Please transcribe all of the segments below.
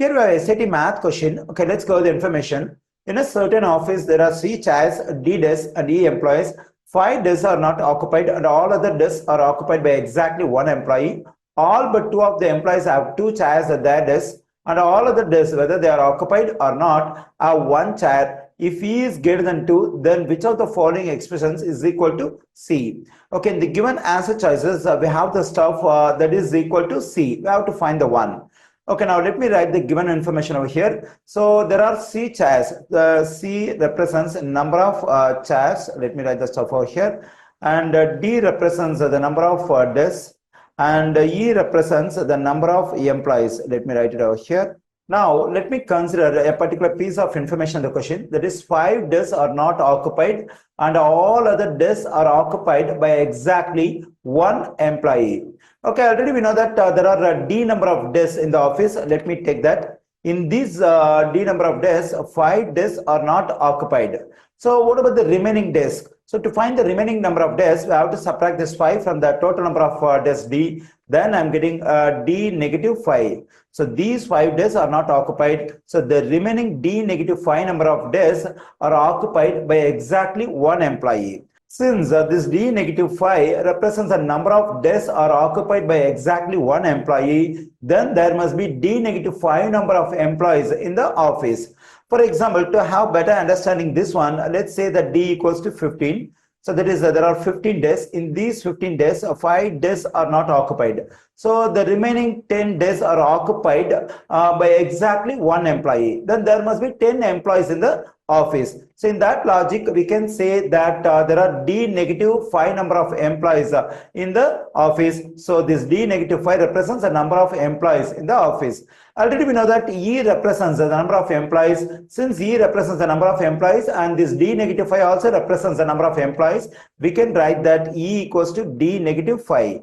Here we have a SAT math question. Okay, let's go with the information. In a certain office, there are 3 chairs, D desks and E employees. 5 desks are not occupied and all other desks are occupied by exactly 1 employee. All but 2 of the employees have 2 chairs at their desks and all other desks, whether they are occupied or not, have 1 chair. If E is greater than 2, then which of the following expressions is equal to C? Okay, in the given answer choices, we have the stuff that is equal to C. We have to find the one. Okay, now let me write the given information over here. So there are C chairs. The C represents number of chairs. Let me write the stuff over here. And D represents the number of desks. And E represents the number of employees. Let me write it over here. Now, let me consider a particular piece of information in the question. That is 5 desks are not occupied and all other desks are occupied by exactly 1 employee. Okay, already we know that there are a D number of desks in the office. Let me take that. In these D number of desks, 5 desks are not occupied. So what about the remaining desks? So to find the remaining number of desks, we have to subtract this 5 from the total number of desks D. Then I'm getting D negative 5. So these 5 desks are not occupied. So the remaining D negative 5 number of desks are occupied by exactly 1 employee. Since this D negative 5 represents the number of desks are occupied by exactly 1 employee, then there must be D negative 5 number of employees in the office. For example, to have better understanding this one, let's say that D equals to 15. So that is there are 15 desks. In these 15 desks, 5 desks are not occupied. So the remaining 10 desks are occupied by exactly 1 employee. Then there must be 10 employees in the office. So in that logic, we can say that there are D negative 5 number of employees in the office. So this D negative 5 represents the number of employees in the office. Already we know that E represents the number of employees. Since E represents the number of employees and this D negative 5 also represents the number of employees, we can write that E equals to D negative 5.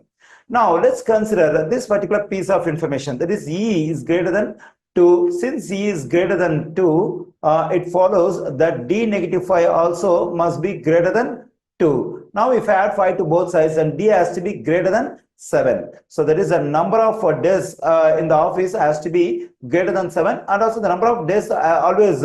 Now let's consider this particular piece of information, that is E is greater than 2. Since E is greater than 2, it follows that D negative 5 also must be greater than 2. Now if I add 5 to both sides, then D has to be greater than 7. So that is the number of desks in the office has to be greater than 7, and also the number of desks always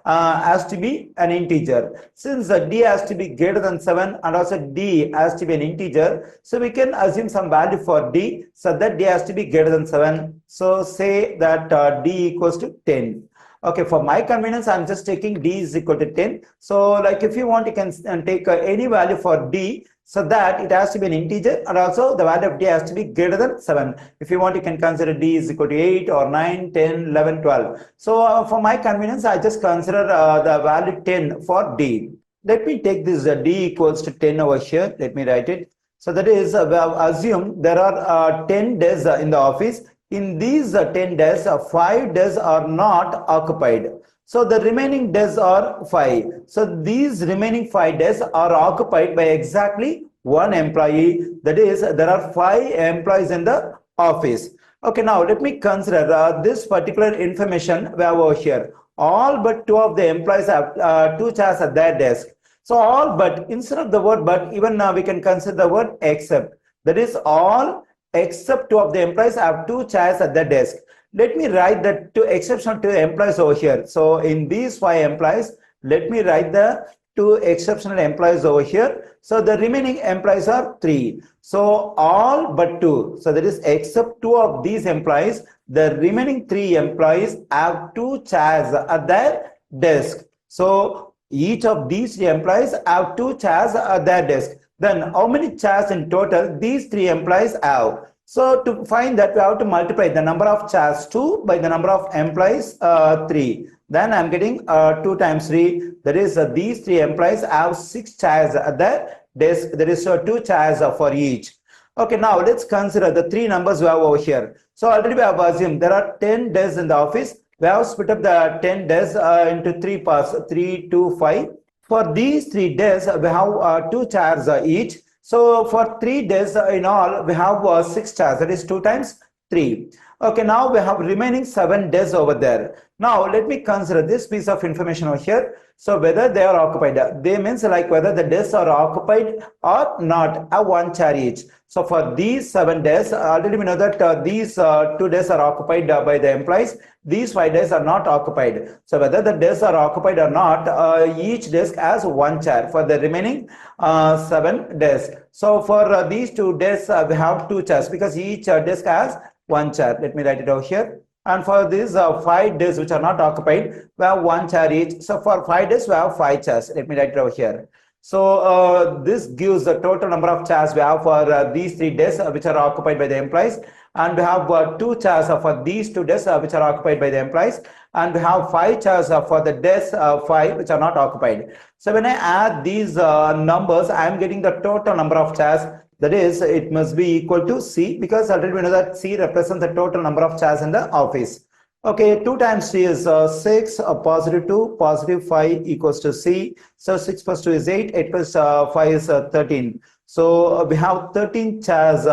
has to be an integer. Since D has to be greater than 7 and also D has to be an integer, so we can assume some value for D, so that D has to be greater than 7. So say that D equals to 10. Okay, for my convenience, I'm just taking D is equal to 10. So like if you want, you can take any value for D, so that it has to be an integer and also the value of D has to be greater than 7. If you want, you can consider D is equal to 8 or 9, 10, 11, 12. So for my convenience, I just consider the value 10 for D. Let me take this D equals to 10 over here. Let me write it. So that is, we have assumed there are 10 desks in the office. In these 10 desks, 5 desks are not occupied. So the remaining desks are 5. So these remaining 5 desks are occupied by exactly 1 employee. That is, there are 5 employees in the office. Okay, now let me consider this particular information we have over here. All but 2 of the employees have 2 chairs at their desk. So all but, instead of the word but, even we can consider the word except. That is, all except 2 of the employees have 2 chairs at their desk. Let me write the 2 exceptional 2 employees over here. So in these 5 employees, let me write the 2 exceptional employees over here. So the remaining employees are 3. So all but 2. So that is except 2 of these employees, the remaining 3 employees have 2 chairs at their desk. So each of these 3 employees have 2 chairs at their desk. Then how many chairs in total these 3 employees have? So to find that, we have to multiply the number of chairs 2 by the number of employees 3. Then I'm getting 2 times 3. That is, these 3 employees have 6 chairs at the desk. There is 2 chairs for each. Okay, now let's consider the 3 numbers we have over here. So already we have assumed there are 10 desks in the office. We have split up the 10 desks into 3 parts, 3, 2, 5. For these 3 desks, we have 2 chairs each. So for 3 desks in all, we have 6 chairs. That is 2 times 3. Okay, now we have remaining 7 days over there. Now let me consider this piece of information over here. So whether they are occupied, they means like whether the desks are occupied or not, a 1 chair each. So for these 7 days, already we know that these 2 days are occupied by the employees. These 5 days are not occupied. So whether the desks are occupied or not, each desk has 1 chair for the remaining 7 days. So for these 2 days, we have 2 chairs because each desk has 1 chair. Let me write it over here. And for these 5 days which are not occupied, we have 1 chair each. So for 5 days, we have 5 chairs. Let me write it over here. So this gives the total number of chairs we have for these 3 days which are occupied by the employees, and we have 2 chairs for these 2 days which are occupied by the employees, and we have 5 chairs for the days 5 which are not occupied. So when I add these numbers, I am getting the total number of chairs. That is, it must be equal to C, because already we know that C represents the total number of chairs in the office. Okay, 2 times C is 6, positive 2, positive 5 equals to C. So 6 plus 2 is 8, 8 plus 5 is 13. So we have 13 chairs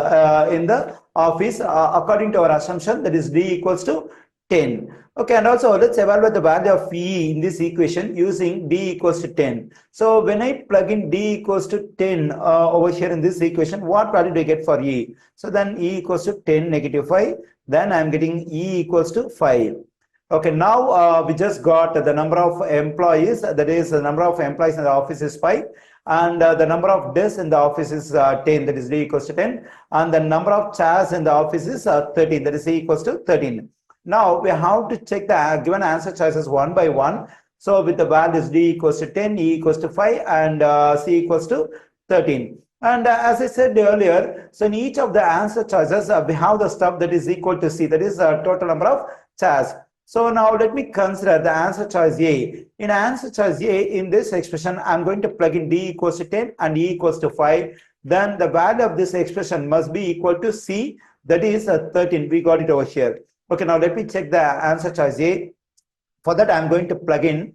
in the office according to our assumption, that is D equals to 10. Okay, and also let's evaluate the value of E in this equation using D equals to 10. So when I plug in D equals to 10 over here in this equation, what value do I get for E? So then E equals to 10 negative 5. Then I'm getting E equals to 5. Okay, now we just got the number of employees, that is the number of employees in the office is 5, and the number of desks in the office is 10, that is D equals to 10, and the number of chairs in the office is 13, that is E equals to 13. Now we have to check the given answer choices one by one. So with the values D equals to 10, E equals to 5, and C equals to 13. And as I said earlier, so in each of the answer choices, we have the stuff that is equal to C, that is the total number of chairs. So now let me consider the answer choice A. In answer choice A, in this expression, I'm going to plug in D equals to 10 and E equals to 5. Then the value of this expression must be equal to C, that is 13. We got it over here. Okay, now let me check the answer choice A. For that, I'm going to plug in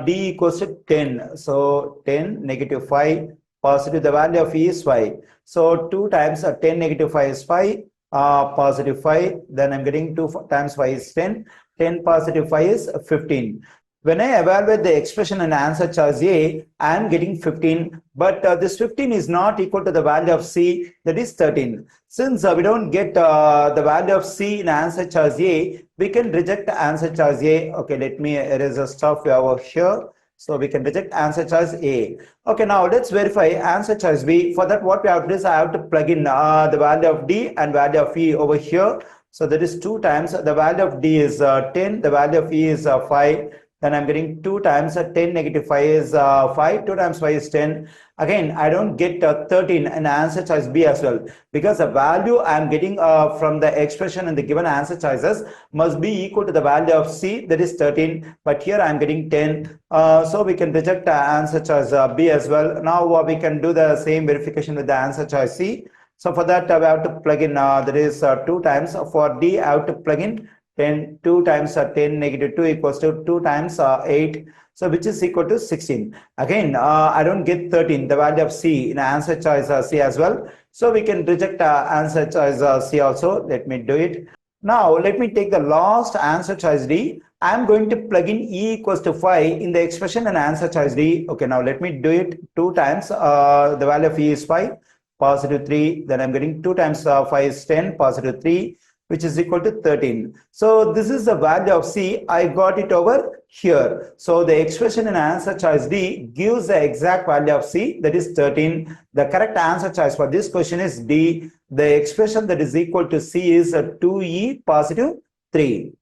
D equals to 10. So 10 negative 5 positive, the value of E is 5. So 2 times 10 negative 5 is 5, positive 5. Then I'm getting 2 times 5 is 10. 10 positive 5 is 15. When I evaluate the expression in answer choice A, I am getting 15, but this 15 is not equal to the value of C, that is 13. Since we don't get the value of C in answer choice A, we can reject answer choice A. Okay, let me erase the stuff over here. So we can reject answer choice A. Okay, now let's verify answer choice B. For that, what we have to do is I have to plug in the value of D and value of E over here. So that is 2 times the value of D is 10, the value of E is 5. Then I'm getting 2 times 10 negative 5 is 5, 2 times 5 is 10. Again, I don't get 13 in answer choice B as well, because the value I'm getting from the expression in the given answer choices must be equal to the value of C, that is 13, but here I'm getting 10. So we can reject answer choice B as well. Now we can do the same verification with the answer choice C. So for that, we have to plug in, that is 2 times. For D, I have to plug in 10, 2 times 10 negative 2 equals to 2 times 8, so which is equal to 16. Again, I don't get 13, the value of C in answer choice C as well. So we can reject answer choice C also. Let me do it. Now let me take the last answer choice D. I'm going to plug in E equals to 5 in the expression and answer choice D. Okay, now let me do it 2 times. The value of E is 5, positive 3. Then I'm getting 2 times 5 is 10, positive 3. Which is equal to 13. So this is the value of C. I got it over here. So the expression in answer choice D gives the exact value of C, that is 13. The correct answer choice for this question is D. The expression that is equal to C is 2E positive 3.